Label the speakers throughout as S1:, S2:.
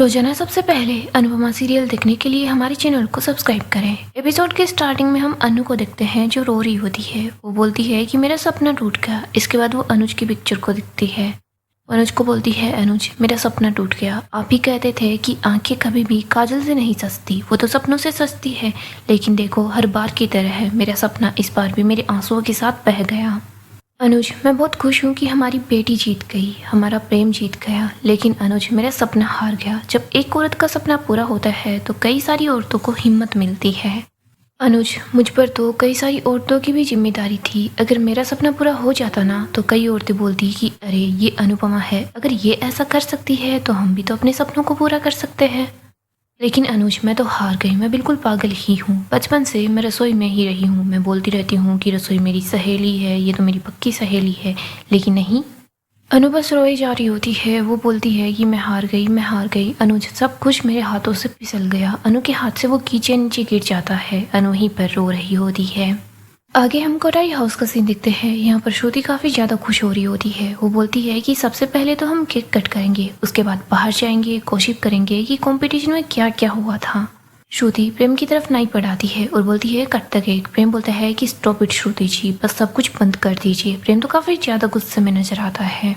S1: रोजाना सबसे पहले अनुपमा सीरियल देखने के लिए हमारे चैनल को सब्सक्राइब करें। एपिसोड के स्टार्टिंग में हम अनु को देखते हैं जो रो रही होती है। वो बोलती है कि मेरा सपना टूट गया। इसके बाद वो अनुज की पिक्चर को दिखती है। अनुज को बोलती है, अनुज मेरा सपना टूट गया। आप ही कहते थे कि आंखें कभी भी काजल से नहीं सजती, वो तो सपनों से सजती है। लेकिन देखो हर बार की तरह है, मेरा सपना इस बार भी मेरे आंसुओं के साथ बह गया। अनुज मैं बहुत खुश हूँ कि हमारी बेटी जीत गई, हमारा प्रेम जीत गया। लेकिन अनुज मेरा सपना हार गया। जब एक औरत का सपना पूरा होता है तो कई सारी औरतों को हिम्मत मिलती है। अनुज मुझ पर तो कई सारी औरतों की भी जिम्मेदारी थी। अगर मेरा सपना पूरा हो जाता ना तो कई औरतें बोलती कि अरे ये अनुपमा है, अगर ये ऐसा कर सकती है तो हम भी तो अपने सपनों को पूरा कर सकते हैं। लेकिन अनुज मैं तो हार गई, मैं बिल्कुल पागल ही हूँ। बचपन से मैं रसोई में ही रही हूँ। मैं बोलती रहती हूँ कि रसोई मेरी सहेली है, ये तो मेरी पक्की सहेली है, लेकिन नहीं। अनु बस रोई जा रही होती है। वो बोलती है कि मैं हार गई, मैं हार गई। अनुज सब कुछ मेरे हाथों से फिसल गया। अनु के हाथ से वो कीचड़ नीचे गिर जाता है। अनु वहीं पर रो रही होती है। आगे हम कोटाई हाउस का सीन देखते हैं। यहाँ पर श्रुति काफ़ी ज़्यादा खुश हो रही होती है। वो बोलती है कि सबसे पहले तो हम केक कट करेंगे, उसके बाद बाहर जाएंगे, कोशिश करेंगे कि कंपटीशन में क्या क्या हुआ था। श्रुति प्रेम की तरफ नाई पढ़ाती है और बोलती है कट द केक। प्रेम बोलता है कि स्टॉप इट श्रुति जी, बस सब कुछ बंद कर दीजिए। प्रेम तो काफ़ी ज़्यादा गुस्से में नजर आता है।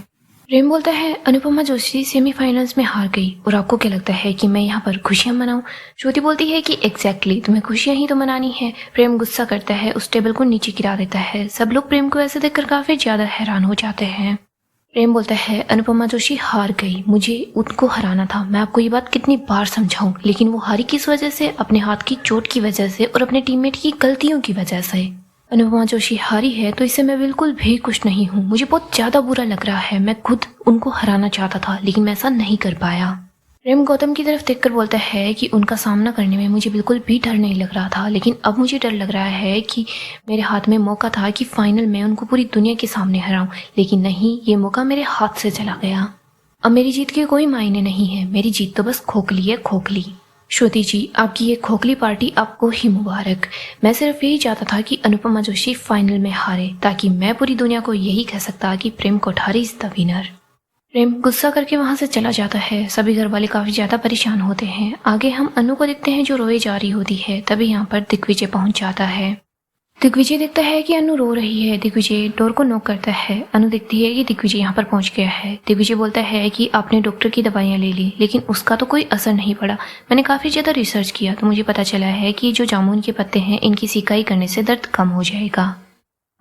S1: प्रेम बोलता है अनुपमा जोशी सेमीफाइनल्स में हार गई और आपको क्या लगता है कि मैं यहाँ पर खुशियाँ मनाऊं। श्रुति बोलती है कि एग्जैक्टली तुम्हें खुशियाँ ही तो मनानी है। प्रेम गुस्सा करता है, उस टेबल को नीचे गिरा देता है। सब लोग प्रेम को ऐसे देखकर काफ़ी ज़्यादा हैरान हो जाते हैं। प्रेम बोलता है अनुपमा जोशी हार गई, मुझे उनको हराना था। मैं आपको ये बात कितनी बार समझाऊं, लेकिन वो हारी किस वजह से? अपने हाथ की चोट की वजह से और अपने टीममेट की गलतियों की वजह से। अनुपमा जोशी हारी है तो इससे मैं बिल्कुल भी खुश नहीं हूँ। मुझे बहुत ज़्यादा बुरा लग रहा है। मैं खुद उनको हराना चाहता था लेकिन मैं ऐसा नहीं कर पाया। प्रेम गौतम की तरफ देखकर बोलता है कि उनका सामना करने में मुझे बिल्कुल भी डर नहीं लग रहा था, लेकिन अब मुझे डर लग रहा है कि मेरे हाथ में मौका था कि फाइनल में उनको पूरी दुनिया के सामने हराऊं, लेकिन नहीं, ये मौका मेरे हाथ से चला गया। अब मेरी जीत के कोई मायने नहीं है। मेरी जीत तो बस खोखली है, खोखली। श्रुति जी आपकी ये खोखली पार्टी आपको ही मुबारक। मैं सिर्फ यही चाहता था कि अनुपमा जोशी फाइनल में हारे, ताकि मैं पूरी दुनिया को यही कह सकता कि प्रेम कोठारी इज द विनर। प्रेम गुस्सा करके वहां से चला जाता है। सभी घर वाले काफी ज्यादा परेशान होते हैं। आगे हम अनु को देखते हैं जो रोए जा रही होती है। तभी यहाँ पर दिग्विजय पहुंच जाता है। दिग्विजय देखता है कि अनु रो रही है। दिग्विजय डोर को नॉक करता है। अनु देखती है कि दिग्विजय यहाँ पर पहुंच गया है। दिग्विजय बोलता है कि आपने डॉक्टर की दवाइयाँ ले ली, लेकिन उसका तो कोई असर नहीं पड़ा। मैंने काफ़ी ज़्यादा रिसर्च किया तो मुझे पता चला है कि जो जामुन के पत्ते हैं इनकी सिकाई करने से दर्द कम हो जाएगा।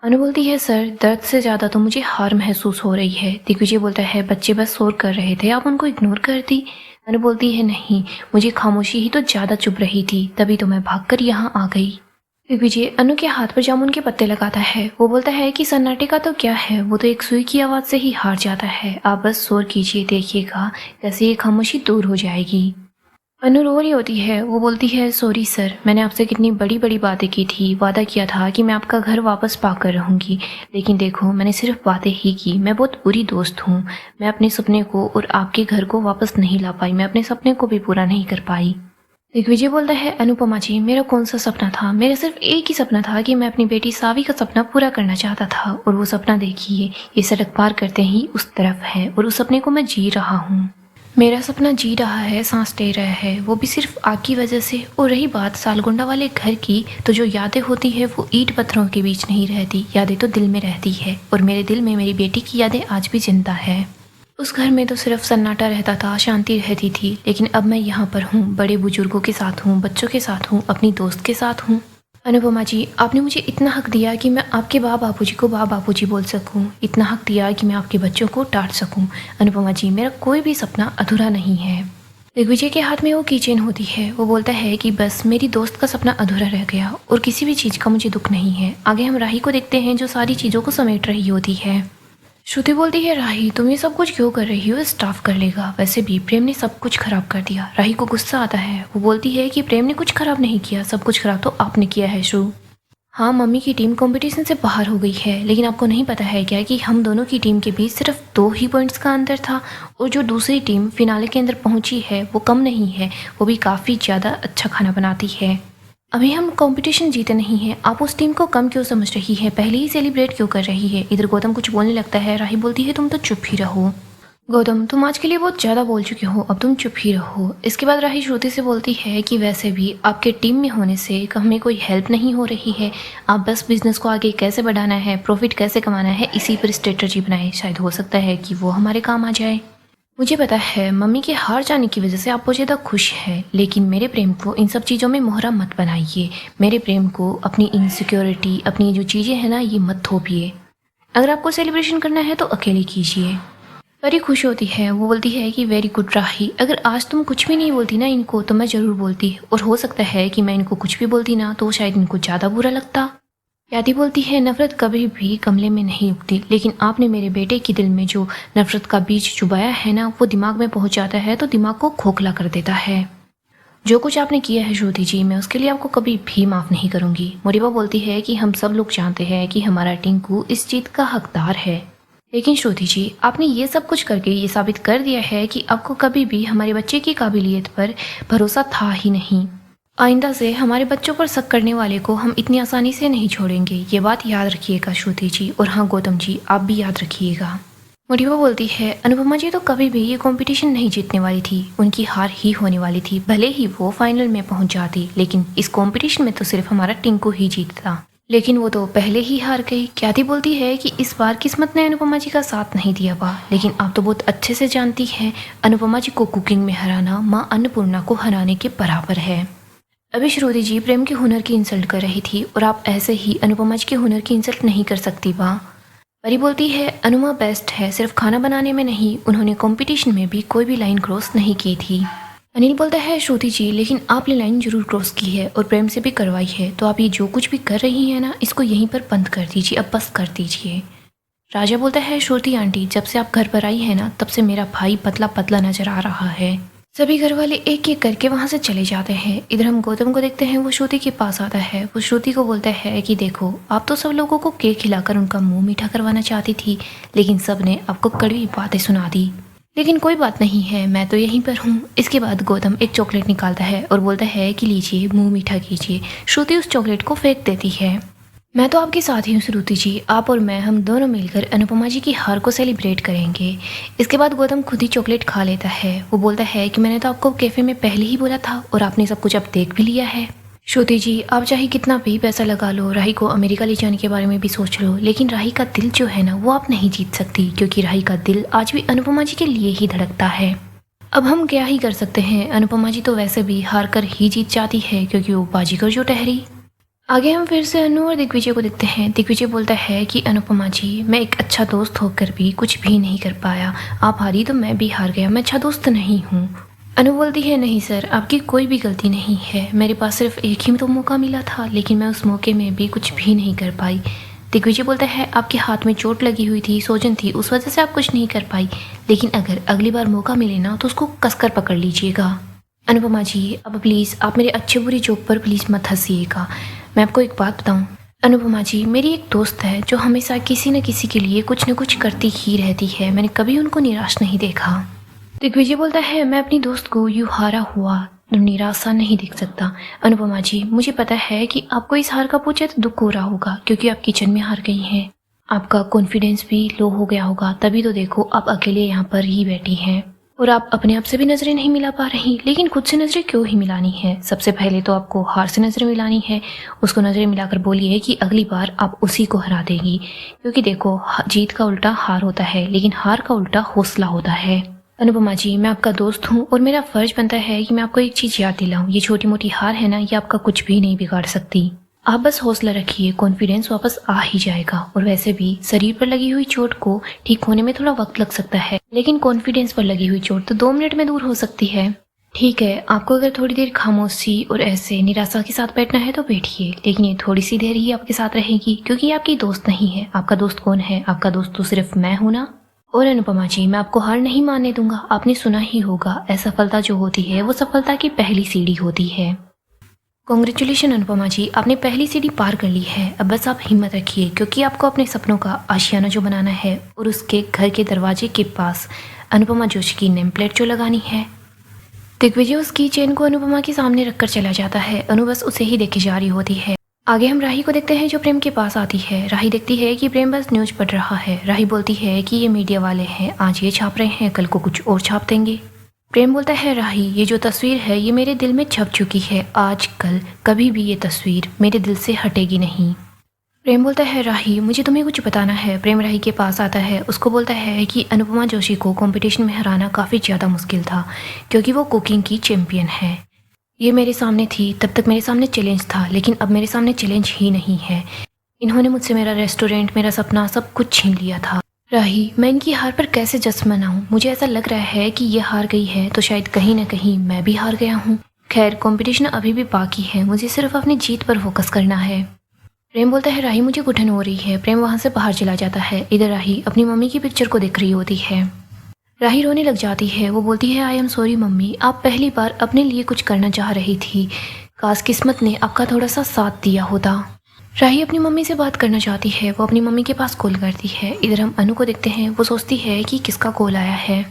S1: अनु बोलती है सर दर्द से ज़्यादा तो मुझे हार महसूस हो रही है। दिग्विजय बोलता है बच्चे बस शोर कर रहे थे, आप उनको इग्नोर कर दी। अनु बोलती है नहीं, मुझे खामोशी ही तो ज़्यादा चुभ रही थी, तभी तो मैं भागकर यहाँ आ गई। दिग्विजय अनु के हाथ पर जामुन के पत्ते लगाता है। वो बोलता है कि सन्नाटे का तो क्या है, वो तो एक सुई की आवाज़ से ही हार जाता है। आप बस शोर कीजिए, देखिएगा कैसे ये खामोशी दूर हो जाएगी। अनु रो रही होती है। वो बोलती है सॉरी सर, मैंने आपसे कितनी बड़ी बड़ी बातें की थी। वादा किया था कि मैं आपका घर वापस पाकर रहूँगी, लेकिन देखो मैंने सिर्फ बातें ही की। मैं बहुत बुरी दोस्त हूँ। मैं अपने सपने को और आपके घर को वापस नहीं ला पाई। मैं अपने सपने को भी पूरा नहीं कर पाई। दिग्विजय बोलता है अनुपमा जी मेरा कौन सा सपना था? मेरा सिर्फ एक ही सपना था कि मैं अपनी बेटी सावी का सपना पूरा करना चाहता था, और वो सपना देखिए ये सड़क पार करते ही उस तरफ है, और उस सपने को मैं जी रहा हूँ। मेरा सपना जी रहा है, सांस ले रहा है, वो भी सिर्फ आग की वजह से। और रही बात सालगुंडा वाले घर की, तो जो यादें होती है वो ईंट पत्थरों के बीच नहीं रहती, यादें तो दिल में रहती है, और मेरे दिल में मेरी बेटी की यादें आज भी जिंदा है। उस घर में तो सिर्फ सन्नाटा रहता था, शांति रहती थी, लेकिन अब मैं यहाँ पर हूँ, बड़े बुजुर्गों के साथ हूँ, बच्चों के साथ हूँ, अपनी दोस्त के साथ हूँ। अनुपमा जी आपने मुझे इतना हक दिया कि मैं आपके बापूजी को बापूजी बोल सकूं, इतना हक दिया कि मैं आपके बच्चों को डांट सकूं। अनुपमा जी मेरा कोई भी सपना अधूरा नहीं है। दिग्विजय के हाथ में वो कीचेन होती है। वो बोलता है कि बस मेरी दोस्त का सपना अधूरा रह गया, और किसी भी चीज़ का मुझे दुख नहीं है। आगे हम राही को देखते हैं जो सारी चीज़ों को समेट रही होती है। श्रुति बोलती है राही तुम ये सब कुछ क्यों कर रही हो, स्टाफ कर लेगा। वैसे भी प्रेम ने सब कुछ खराब कर दिया। राही को गुस्सा आता है। वो बोलती है कि प्रेम ने कुछ खराब नहीं किया, सब कुछ खराब तो आपने किया है श्रु। हाँ मम्मी की टीम कंपटीशन से बाहर हो गई है, लेकिन आपको नहीं पता है क्या कि हम दोनों की टीम के बीच सिर्फ 2 ही पॉइंट्स का अंतर था, और जो दूसरी टीम फिनाले के अंदर पहुंची है वो कम नहीं है, वो भी काफ़ी ज़्यादा अच्छा खाना बनाती है। अभी हम कंपटीशन जीते नहीं हैं, आप उस टीम को कम क्यों समझ रही है, पहले ही सेलिब्रेट क्यों कर रही है। इधर गौतम कुछ बोलने लगता है। राही बोलती है तुम तो चुप ही रहो। गौतम, तुम आज के लिए बहुत ज़्यादा बोल चुके हो, अब तुम चुप ही रहो। इसके बाद राही श्रुति से बोलती है कि वैसे भी आपके टीम में होने से हमें कोई हेल्प नहीं हो रही है। आप बस बिजनेस को आगे कैसे बढ़ाना है, प्रॉफिट कैसे कमाना है, इसी पर स्ट्रेटजी बनाए। शायद हो सकता है कि वो हमारे काम आ जाए। मुझे पता है मम्मी के हार जाने की वजह से आप बहुत ज़्यादा खुश हैं, लेकिन मेरे प्रेम को इन सब चीज़ों में मोहरा मत बनाइए। मेरे प्रेम को अपनी इनसिक्योरिटी, अपनी जो चीज़ें हैं ना, ये मत थोपिए। अगर आपको सेलिब्रेशन करना है तो अकेले कीजिए। परी खुश होती है, वो बोलती है कि वेरी गुड राही, अगर आज तुम कुछ भी नहीं बोलती ना इनको तो मैं ज़रूर बोलती, और हो सकता है कि मैं इनको कुछ भी बोलती ना तो शायद इनको ज़्यादा बुरा लगता। यादी बोलती है, नफरत कभी भी गमले में नहीं उगती, लेकिन आपने मेरे बेटे के दिल में जो नफरत का बीज चुबाया है ना, वो दिमाग में पहुंच जाता है तो दिमाग को खोखला कर देता है। जो कुछ आपने किया है श्रुति जी, मैं उसके लिए आपको कभी भी माफ़ नहीं करूंगी। मोरिबा बोलती है कि हम सब लोग जानते हैं कि हमारा टिंकू इस जीत का हकदार है, लेकिन श्रुति जी आपने ये सब कुछ करके ये साबित कर दिया है कि आपको कभी भी हमारे बच्चे की काबिलियत पर भरोसा था ही नहीं। आइंदा से हमारे बच्चों पर शक करने वाले को हम इतनी आसानी से नहीं छोड़ेंगे, ये बात याद रखिएगा श्रुति जी। और हाँ गौतम जी, आप भी याद रखिएगा। मोटिवा बोलती है, अनुपमा जी तो कभी भी ये कंपटीशन नहीं जीतने वाली थी, उनकी हार ही होने वाली थी। भले ही वो फाइनल में पहुंच जाती, लेकिन इस कंपटीशन में तो सिर्फ हमारा टिंकू ही जीतता, लेकिन वो तो पहले ही हार गई। ख्याति बोलती है कि इस बार किस्मत ने अनुपमा जी का साथ नहीं दिया हुआ, लेकिन आप तो बहुत अच्छे से जानती हैं अनुपमा जी को कुकिंग में हराना माँ अन्नपूर्णा को हराने के बराबर है। अभी श्रुति जी प्रेम के हुनर की इंसल्ट कर रही थी और आप ऐसे ही अनुपमा जी के हुनर की इंसल्ट नहीं कर सकती वाह। परी बोलती है, अनुमा बेस्ट है, सिर्फ खाना बनाने में नहीं, उन्होंने कंपटीशन में भी कोई भी लाइन क्रॉस नहीं की थी। अनिल बोलता है, श्रुति जी लेकिन आपने लाइन जरूर क्रॉस की है और प्रेम से भी करवाई है, तो आप ये जो कुछ भी कर रही हैं ना, इसको यहीं पर बंद कर दीजिए, अब बस कर दीजिए। राजा बोलता है, श्रुति आंटी जब से आप घर पर आई है ना, तब से मेरा भाई पतला पतला नजर आ रहा है। सभी घर वाले एक एक करके वहाँ से चले जाते हैं। इधर हम गौतम को देखते हैं, वो श्रुति के पास आता है। वो श्रुति को बोलता है कि देखो, आप तो सब लोगों को केक खिलाकर उनका मुंह मीठा करवाना चाहती थी, लेकिन सब ने आपको कड़वी बातें सुना दी। लेकिन कोई बात नहीं है, मैं तो यहीं पर हूँ। इसके बाद गौतम एक चॉकलेट निकालता है और बोलता है कि लीजिए, मुंह मीठा कीजिए। श्रुति उस चॉकलेट को फेंक देती है। मैं तो आपके साथ ही हूँ श्रुति जी, आप और मैं, हम दोनों मिलकर अनुपमा जी की हार को सेलिब्रेट करेंगे। इसके बाद गौतम खुद ही चॉकलेट खा लेता है। वो बोलता है कि मैंने तो आपको कैफे में पहले ही बोला था और आपने सब कुछ अब देख भी लिया है। श्रुति जी आप चाहे कितना भी पैसा लगा लो, राही को अमेरिका ले जाने के बारे में भी सोच लो, लेकिन राही का दिल जो है ना, वो आप नहीं जीत सकती, क्योंकि राही का दिल आज भी अनुपमा जी के लिए ही धड़कता है। अब हम क्या ही कर सकते हैं, अनुपमा जी तो वैसे भी हार कर ही जीत जाती है, क्योंकि वो बाजीगर जो ठहरी। आगे हम फिर से अनु और दिग्विजय को देखते हैं। दिग्विजय बोलता है कि अनुपमा जी, मैं एक अच्छा दोस्त होकर भी कुछ भी नहीं कर पाया, आप हारी तो मैं भी हार गया, मैं अच्छा दोस्त नहीं हूँ। अनु बोलती है, नहीं सर, आपकी कोई भी गलती नहीं है, मेरे पास सिर्फ एक ही तो मौका मिला था, लेकिन मैं उस मौके में भी कुछ भी नहीं कर पाई। दिग्विजय बोलता है, आपके हाथ में चोट लगी हुई थी, सोजन थी, उस वजह से आप कुछ नहीं कर पाई, लेकिन अगर अगली बार मौका मिले ना तो उसको कसकर पकड़ लीजिएगा। अनुपमा जी अब प्लीज़ आप मेरे अच्छे बुरी जोक पर प्लीज़ मत हंसिएगा। मैं आपको एक बात बताऊं अनुपमा जी, मेरी एक दोस्त है जो हमेशा किसी न किसी के लिए कुछ न कुछ करती ही रहती है, मैंने कभी उनको निराश नहीं देखा। दिग्विजय बोलता है, मैं अपनी दोस्त को यूँ हारा हुआ निराशा नहीं देख सकता। अनुपमा जी मुझे पता है कि आपको इस हार का बहुत ज़्यादा दुख हो रहा होगा, क्योंकि आप किचन में हार गई हैं, आपका कॉन्फिडेंस भी लो हो गया होगा, तभी तो देखो आप अकेले यहाँ पर ही बैठी हैं और आप अपने आप से भी नजरें नहीं मिला पा रही। लेकिन खुद से नजरें क्यों ही मिलानी है, सबसे पहले तो आपको हार से नजरें मिलानी है। उसको नजरें मिलाकर बोलिए कि अगली बार आप उसी को हरा देगी, क्योंकि देखो जीत का उल्टा हार होता है, लेकिन हार का उल्टा हौसला होता है। अनुपमा जी मैं आपका दोस्त हूँ और मेरा फर्ज बनता है कि मैं आपको एक चीज़ याद दिलाऊं, ये छोटी मोटी हार है ना, ये आपका कुछ भी नहीं बिगाड़ सकती। आप बस हौसला रखिए, कॉन्फिडेंस वापस आ ही जाएगा। और वैसे भी शरीर पर लगी हुई चोट को ठीक होने में थोड़ा वक्त लग सकता है, लेकिन कॉन्फिडेंस पर लगी हुई चोट तो 2 मिनट में दूर हो सकती है। ठीक है, आपको अगर थोड़ी देर खामोशी और ऐसे निराशा के साथ बैठना है तो बैठिए, लेकिन ये थोड़ी सी देर ही आपके साथ रहेगी, क्योंकि ये आपकी दोस्त नहीं है। आपका दोस्त कौन है, आपका दोस्त तो सिर्फ मैं हूं ना। और अनुपमा जी मैं आपको हार नहीं मानने दूंगा, आपने सुना ही होगा, असफलता जो होती है वो सफलता की पहली सीढ़ी होती है। कॉन्ग्रेचुलेशन अनुपमा जी, आपने पहली सीढ़ी पार कर ली है। अब बस आप हिम्मत रखिए, क्योंकि आपको अपने सपनों का आशियाना जो बनाना है और उसके घर के दरवाजे के पास अनुपमा जोशी की नेम प्लेट जो लगानी है। दिग्विजय उसकी चेन को अनुपमा के सामने रखकर चला जाता है। अनु बस उसे ही देखे जा रही होती है। आगे हम राही को देखते हैं जो प्रेम के पास आती है। राही देखती है कि प्रेम बस न्यूज पढ़ रहा है। राही बोलती है कि ये मीडिया वाले हैं, आज ये छाप रहे हैं, कल को कुछ और छाप देंगे। प्रेम बोलता है राही ये जो तस्वीर है ये मेरे दिल में छप चुकी है, आज कल कभी भी ये तस्वीर मेरे दिल से हटेगी नहीं। प्रेम बोलता है राही मुझे तुम्हें कुछ बताना है। प्रेम राही के पास आता है, उसको बोलता है कि अनुपमा जोशी को कंपटीशन में हराना काफ़ी ज़्यादा मुश्किल था क्योंकि वो कुकिंग की चैम्पियन है। ये मेरे सामने थी, तब तक मेरे सामने चैलेंज था, लेकिन अब मेरे सामने चैलेंज ही नहीं है। इन्होंने मुझसे मेरा रेस्टोरेंट, मेरा सपना, सब कुछ छीन लिया था। राही मैं इनकी हार पर कैसे जश्न मनाऊं? मुझे ऐसा लग रहा है कि ये हार गई है तो शायद कहीं ना कहीं मैं भी हार गया हूँ। खैर कंपटीशन अभी भी बाकी है, मुझे सिर्फ अपनी जीत पर फोकस करना है। प्रेम बोलता है राही मुझे घुटन हो रही है। प्रेम वहाँ से बाहर चला जाता है। इधर राही अपनी मम्मी की पिक्चर को देख रही होती है। राही रोने लग जाती है। वो बोलती है आई एम सॉरी मम्मी, आप पहली बार अपने लिए कुछ करना चाह रही थी, काश किस्मत ने आपका थोड़ा सा साथ दिया होता। राही अपनी मम्मी से बात करना चाहती है। वो अपनी मम्मी के पास कॉल करती है। इधर हम अनु को देखते हैं। वो सोचती है कि किसका कॉल आया है।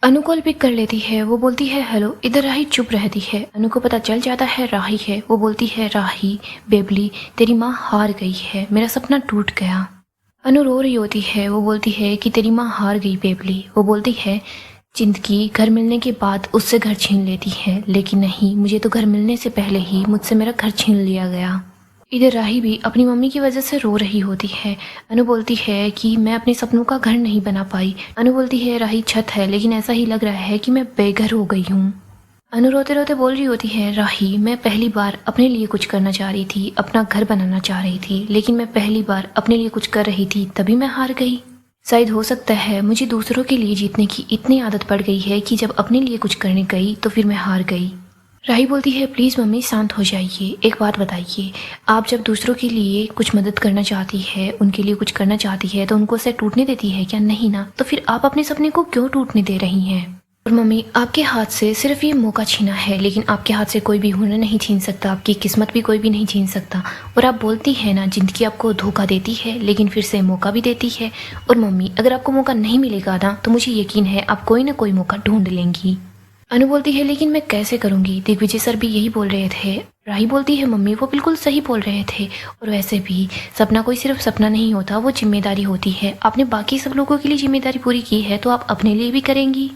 S1: अनु कॉल पिक कर लेती है। वो बोलती है हेलो। इधर राही चुप रहती है। अनु को पता चल जाता है राही है। वो बोलती है राही बेबली तेरी माँ हार गई है, मेरा सपना टूट गया। अनु रो रही होती है। वो बोलती है कि तेरी माँ हार गई बेबली। वो बोलती है जिंदगी घर मिलने के बाद उससे घर छीन लेती है, लेकिन नहीं, मुझे तो घर मिलने से पहले ही मुझसे मेरा घर छीन लिया गया। इधर राही भी अपनी मम्मी की वजह से रो रही होती है। अनु बोलती है कि मैं अपने सपनों का घर नहीं बना पाई। अनु बोलती है राही छत है, लेकिन ऐसा ही लग रहा है कि मैं बेघर हो गई हूँ। अनु रोते रोते बोल रही होती है राही मैं पहली बार अपने लिए कुछ करना चाह रही थी, अपना घर बनाना चाह रही थी, लेकिन मैं पहली बार अपने लिए कुछ कर रही थी तभी मैं हार गई। शायद हो सकता है मुझे दूसरों के लिए जीतने की इतनी आदत पड़ गई है कि जब अपने लिए कुछ करने गई तो फिर मैं हार गई। राही बोलती है प्लीज़ मम्मी शांत हो जाइए, एक बात बताइए, आप जब दूसरों के लिए कुछ मदद करना चाहती है, उनके लिए कुछ करना चाहती है तो उनको उसे टूटने देती है क्या? नहीं ना, तो फिर आप अपने सपने को क्यों टूटने दे रही हैं? और मम्मी आपके हाथ से सिर्फ ये मौका छीना है, लेकिन आपके हाथ से कोई भी हुनर नहीं छीन सकता, आपकी किस्मत भी कोई भी नहीं छीन सकता। और आप बोलती है ना जिंदगी आपको धोखा देती है लेकिन फिर से मौका भी देती है। और मम्मी अगर आपको मौका नहीं मिलेगा ना तो मुझे यकीन है आप कोई ना कोई मौका ढूंढ लेंगी। अनु बोलती है लेकिन मैं कैसे करूँगी, दिग्विजय सर भी यही बोल रहे थे। राही बोलती है मम्मी वो बिल्कुल सही बोल रहे थे, और वैसे भी सपना कोई सिर्फ सपना नहीं होता, वो जिम्मेदारी होती है। आपने बाकी सब लोगों के लिए जिम्मेदारी पूरी की है तो आप अपने लिए भी करेंगी।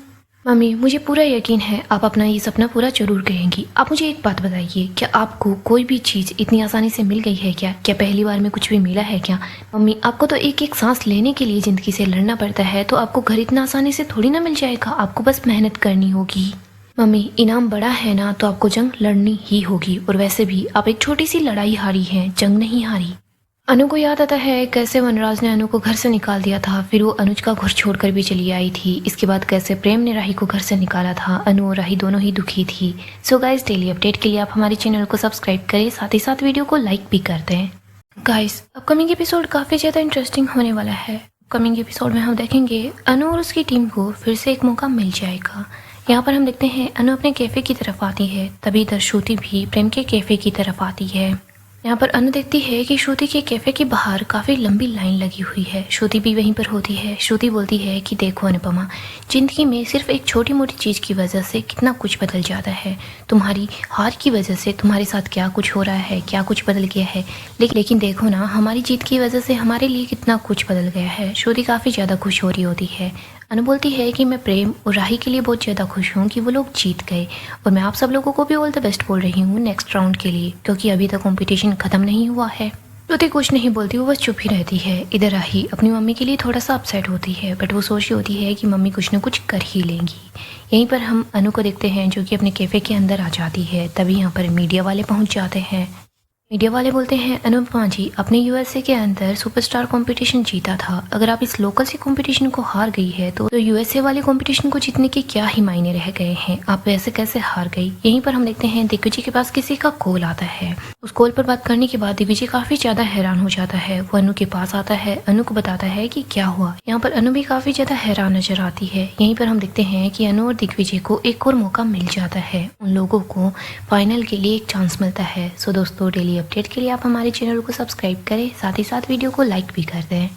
S1: मम्मी मुझे पूरा यकीन है आप अपना ये सपना पूरा जरूर करेंगी। आप मुझे एक बात बताइए, क्या आपको कोई भी चीज़ इतनी आसानी से मिल गई है क्या? क्या पहली बार में कुछ भी मिला है क्या? मम्मी आपको तो एक एक सांस लेने के लिए ज़िंदगी से लड़ना पड़ता है, तो आपको घर इतना आसानी से थोड़ी ना मिल जाएगा, आपको बस मेहनत करनी होगी। मम्मी इनाम बड़ा है ना तो आपको जंग लड़नी ही होगी, और वैसे भी आप एक छोटी सी लड़ाई हारी हैं, जंग नहीं हारी। अनु को याद आता है कैसे वनराज ने अनु को घर से निकाल दिया था, फिर वो अनुज का घर छोड़कर भी चली आई थी। इसके बाद कैसे प्रेम ने राही को घर से निकाला था। अनु और राही दोनों ही दुखी थी। सो गाइस डेली अपडेट के लिए आप हमारे चैनल को सब्सक्राइब करें, साथ ही साथ वीडियो को लाइक भी कर दें। गाइस अपकमिंग एपिसोड काफ़ी ज़्यादा इंटरेस्टिंग होने वाला है। अपकमिंग एपिसोड में हम देखेंगे अनु और उसकी टीम को फिर से एक मौका मिल जाएगा। यहाँ पर हम देखते हैं अनु अपने कैफ़े की तरफ आती है, तभी इधर श्रुति भी प्रेम के कैफ़े की तरफ आती है। यहाँ पर अनु देखती है कि श्रुति के कैफ़े के बाहर काफ़ी लंबी लाइन लगी हुई है। श्रुति भी वहीं पर होती है। श्रुति बोलती है कि देखो अनुपमा, ज़िंदगी में सिर्फ एक छोटी मोटी चीज़ की वजह से कितना कुछ बदल जाता है। तुम्हारी हार की वजह से तुम्हारे साथ क्या कुछ हो रहा है, क्या कुछ बदल गया है, लेकिन देखो ना हमारी जीत की वजह से हमारे लिए कितना कुछ बदल गया है। श्रुति काफ़ी ज़्यादा खुश हो रही होती है। अनु बोलती है कि मैं प्रेम और राही के लिए बहुत ज़्यादा खुश हूँ कि वो लोग जीत गए, और मैं आप सब लोगों को भी ऑल द बेस्ट बोल रही हूँ नेक्स्ट राउंड के लिए, क्योंकि अभी तक कंपटीशन ख़त्म नहीं हुआ है। श्रुति कुछ नहीं बोलती, वो बस चुप ही रहती है। इधर राही अपनी मम्मी के लिए थोड़ा सा अपसेट होती है, बट वो सोच रही होती है कि मम्मी कुछ न कुछ कर ही लेंगी। यहीं पर हम अनु को देखते हैं जो कि अपने कैफ़े के अंदर आ जाती है। तभी यहाँ पर मीडिया वाले पहुँच जाते हैं। मीडिया वाले बोलते हैं अनुपमा जी, अपने यूएसए के अंदर सुपरस्टार कंपटीशन जीता था, अगर आप इस लोकल से कंपटीशन को हार गई है तो यूएसए वाले कंपटीशन को जीतने के क्या ही मायने रह गए हैं, आप वैसे कैसे हार गई। यहीं पर हम देखते हैं दिग्विजय के पास किसी का कॉल आता है। उस कॉल पर बात करने के बाद दिग्विजय काफी ज्यादा हैरान हो जाता है। वो अनु के पास आता है, अनु को बताता है कि क्या हुआ। यहाँ पर अनु भी काफी ज्यादा हैरान नजर आती है। यहीं पर हम देखते हैं कि अनु और दिग्विजय को एक और मौका मिल जाता है, उन लोगों को फाइनल के लिए एक चांस मिलता है। सो दोस्तों डेली अपडेट के लिए आप हमारे चैनल को सब्सक्राइब करें, साथ ही साथ वीडियो को लाइक भी कर दें।